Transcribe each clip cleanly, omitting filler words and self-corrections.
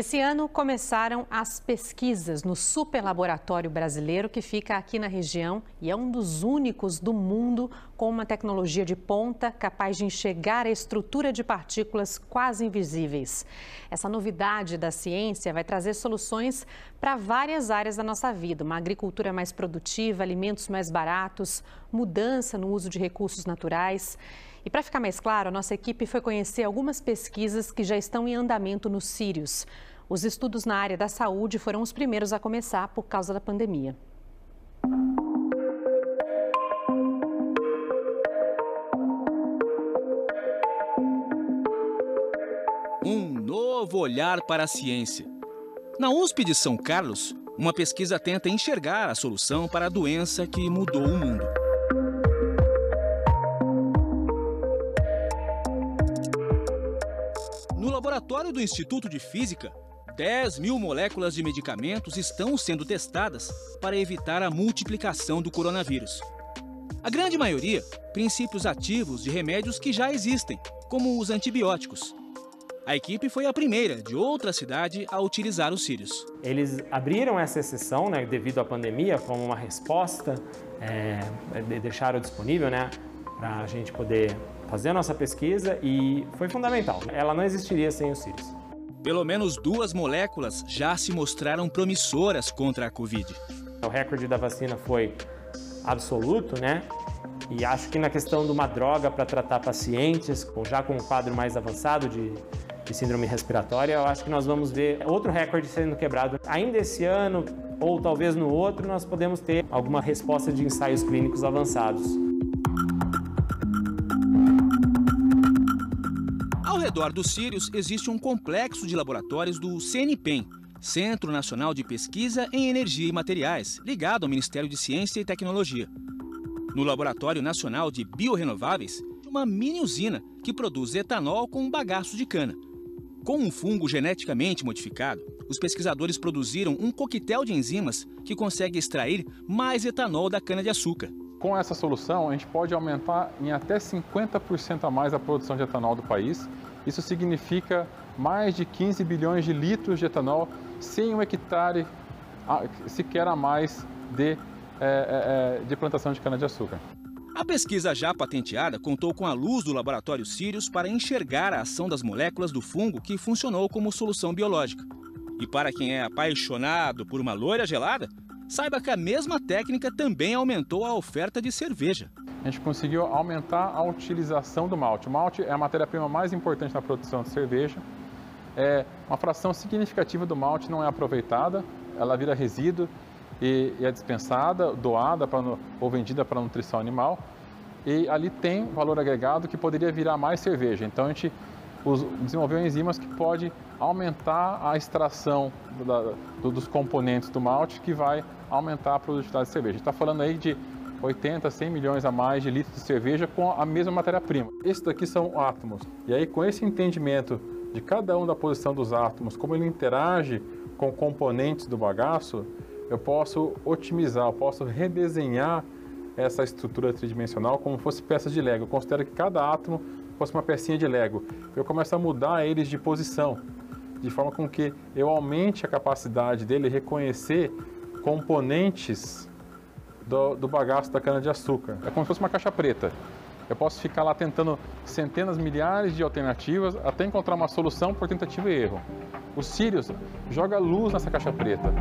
Esse ano começaram as pesquisas no Superlaboratório Brasileiro, que fica aqui na região e é um dos únicos do mundo com uma tecnologia de ponta capaz de enxergar a estrutura de partículas quase invisíveis. Essa novidade da ciência vai trazer soluções para várias áreas da nossa vida: uma agricultura mais produtiva, alimentos mais baratos, mudança no uso de recursos naturais. E para ficar mais claro, a nossa equipe foi conhecer algumas pesquisas que já estão em andamento nos Sírios. Os estudos na área da saúde foram os primeiros a começar por causa da pandemia. Um novo olhar para a ciência. Na USP de São Carlos, uma pesquisa tenta enxergar a solução para a doença que mudou o mundo. No laboratório do Instituto de Física, 10.000 moléculas de medicamentos estão sendo testadas para evitar a multiplicação do coronavírus. A grande maioria, princípios ativos de remédios que já existem, como os antibióticos. A equipe foi a primeira de outra cidade a utilizar os Sírios. Eles abriram essa exceção, devido à pandemia, como uma resposta, deixaram disponível, para a gente poder fazer a nossa pesquisa, e foi fundamental. Ela não existiria sem os Sírios. Pelo menos 2 moléculas já se mostraram promissoras contra a Covid. O recorde da vacina foi absoluto, E acho que na questão de uma droga para tratar pacientes já com um quadro mais avançado de síndrome respiratória, eu acho que nós vamos ver outro recorde sendo quebrado. Ainda esse ano, ou talvez no outro, nós podemos ter alguma resposta de ensaios clínicos avançados. Ao redor dos Sírios existe um complexo de laboratórios do CNPEM, Centro Nacional de Pesquisa em Energia e Materiais, ligado ao Ministério de Ciência e Tecnologia. No Laboratório Nacional de Biorrenováveis, uma mini usina que produz etanol com bagaço de cana. Com um fungo geneticamente modificado, os pesquisadores produziram um coquetel de enzimas que consegue extrair mais etanol da cana-de-açúcar. Com essa solução, a gente pode aumentar em até 50% a mais a produção de etanol do país. Isso significa mais de 15 bilhões de litros de etanol, sem um hectare sequer a mais de plantação de cana-de-açúcar. A pesquisa já patenteada contou com a luz do laboratório Sírios para enxergar a ação das moléculas do fungo que funcionou como solução biológica. E para quem é apaixonado por uma loira gelada, saiba que a mesma técnica também aumentou a oferta de cerveja. A gente conseguiu aumentar a utilização do malte. O malte é a matéria-prima mais importante na produção de cerveja. Uma fração significativa do malte não é aproveitada, ela vira resíduo e é dispensada, doada ou vendida para nutrição animal. E ali tem valor agregado que poderia virar mais cerveja. Então a gente desenvolveu enzimas que pode aumentar a extração dos componentes do malte, que vai aumentar a produtividade de cerveja. A gente está falando aí de 80, 100 milhões a mais de litros de cerveja com a mesma matéria-prima. Esses daqui são átomos. E aí, com esse entendimento de cada um da posição dos átomos, como ele interage com componentes do bagaço, eu posso otimizar, eu posso redesenhar essa estrutura tridimensional como se fosse peças de Lego. Eu considero que cada átomo fosse uma pecinha de Lego. Eu começo a mudar eles de posição, de forma com que eu aumente a capacidade dele reconhecer componentes do bagaço da cana-de-açúcar. É como se fosse uma caixa preta. Eu posso ficar lá tentando centenas, milhares de alternativas até encontrar uma solução por tentativa e erro. O Sírios joga luz nessa caixa preta.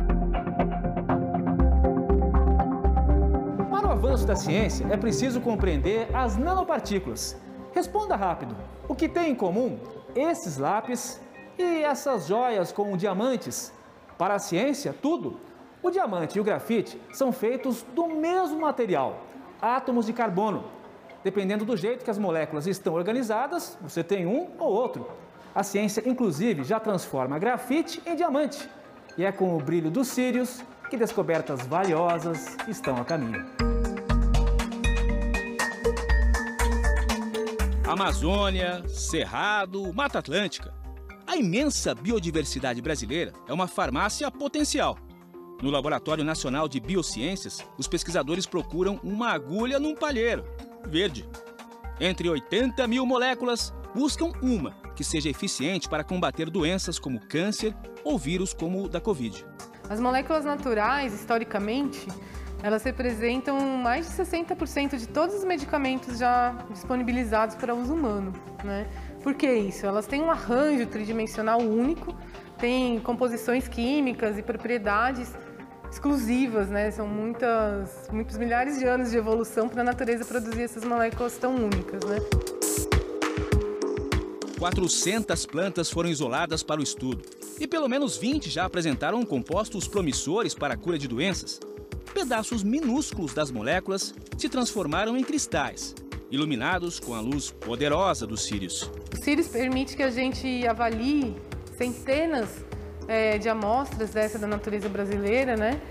Para o avanço da ciência, é preciso compreender as nanopartículas. Responda rápido. O que tem em comum esses lápis e essas joias com diamantes? Para a ciência, tudo. O diamante e o grafite são feitos do mesmo material, átomos de carbono. Dependendo do jeito que as moléculas estão organizadas, você tem um ou outro. A ciência, inclusive, já transforma grafite em diamante. E é com o brilho dos Sírios que descobertas valiosas estão a caminho. Amazônia, Cerrado, Mata Atlântica. A imensa biodiversidade brasileira é uma farmácia potencial. No Laboratório Nacional de Biociências, os pesquisadores procuram uma agulha num palheiro, verde. Entre 80.000 moléculas, buscam uma que que seja eficiente para combater doenças como câncer ou vírus como o da Covid. As moléculas naturais, historicamente, elas representam mais de 60% de todos os medicamentos já disponibilizados para uso humano, né? Por que isso? Elas têm um arranjo tridimensional único, têm composições químicas e propriedades exclusivas, né? São muitos milhares de anos de evolução para a natureza produzir essas moléculas tão únicas, né? 400 plantas foram isoladas para o estudo e pelo menos 20 já apresentaram compostos promissores para a cura de doenças. Pedaços minúsculos das moléculas se transformaram em cristais, iluminados com a luz poderosa do Sirius. O Sirius permite que a gente avalie centenas de amostras dessa da natureza brasileira, né?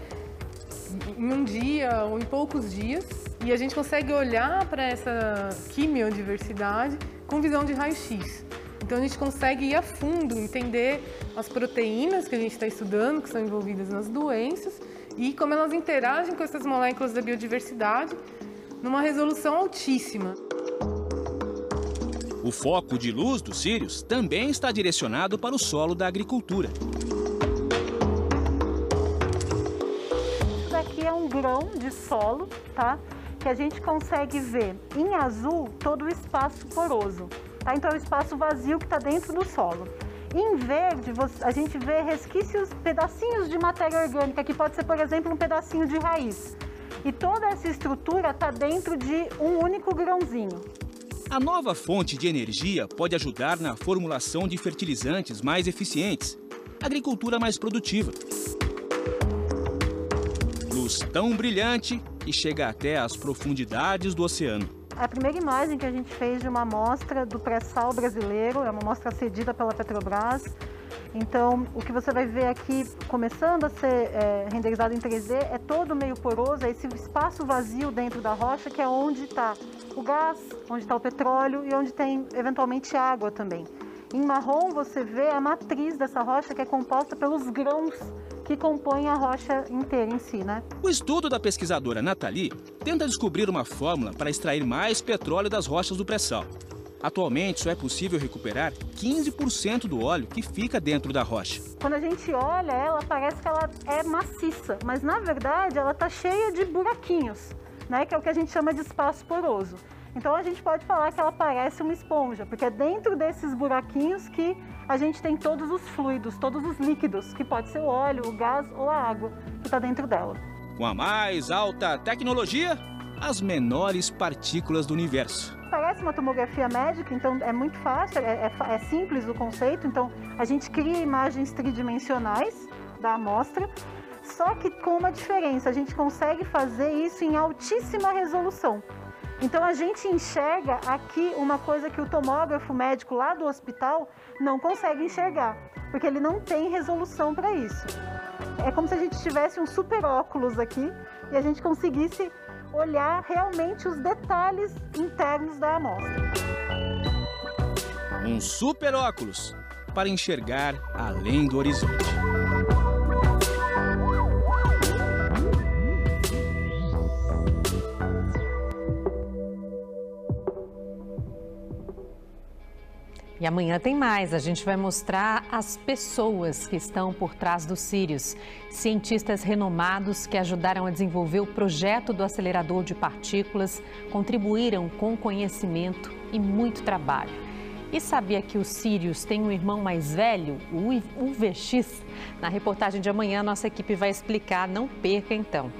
Em um dia ou em poucos dias, e a gente consegue olhar para essa quimiodiversidade com visão de raio-x. Então a gente consegue ir a fundo, entender as proteínas que a gente está estudando, que são envolvidas nas doenças, e como elas interagem com essas moléculas da biodiversidade numa resolução altíssima. O foco de luz do Sirius também está direcionado para o solo da agricultura. Isso daqui é um grão de solo, tá? Que a gente consegue ver em azul todo o espaço poroso, tá? Então é o espaço vazio que está dentro do solo. Em verde, a gente vê resquícios, pedacinhos de matéria orgânica, que pode ser, por exemplo, um pedacinho de raiz. E toda essa estrutura está dentro de um único grãozinho. A nova fonte de energia pode ajudar na formulação de fertilizantes mais eficientes, agricultura mais produtiva. Luz tão brilhante que chega até as profundidades do oceano. A primeira imagem que a gente fez de uma amostra do pré-sal brasileiro, é uma amostra cedida pela Petrobras. Então, o que você vai ver aqui, começando a ser renderizado em 3D, é todo meio poroso, é esse espaço vazio dentro da rocha, que é onde está o gás, onde está o petróleo e onde tem, eventualmente, água também. Em marrom, você vê a matriz dessa rocha, que é composta pelos grãos que compõem a rocha inteira em si, né? O estudo da pesquisadora Nathalie tenta descobrir uma fórmula para extrair mais petróleo das rochas do pré-sal. Atualmente, só é possível recuperar 15% do óleo que fica dentro da rocha. Quando a gente olha ela, parece que ela é maciça, mas na verdade ela está cheia de buraquinhos, né? Que é o que a gente chama de espaço poroso. Então a gente pode falar que ela parece uma esponja, porque é dentro desses buraquinhos que a gente tem todos os fluidos, todos os líquidos, que pode ser o óleo, o gás ou a água que está dentro dela. Com a mais alta tecnologia, as menores partículas do universo. Parece uma tomografia médica, então é muito fácil, é simples o conceito. Então a gente cria imagens tridimensionais da amostra, só que com uma diferença, a gente consegue fazer isso em altíssima resolução. Então a gente enxerga aqui uma coisa que o tomógrafo médico lá do hospital não consegue enxergar, porque ele não tem resolução para isso. É como se a gente tivesse um super óculos aqui e a gente conseguisse olhar realmente os detalhes internos da amostra. Um super óculos para enxergar além do horizonte. E amanhã tem mais, a gente vai mostrar as pessoas que estão por trás do Sirius. Cientistas renomados que ajudaram a desenvolver o projeto do acelerador de partículas, contribuíram com conhecimento e muito trabalho. E sabia que o Sirius tem um irmão mais velho, o UVX? Na reportagem de amanhã, nossa equipe vai explicar, não perca então.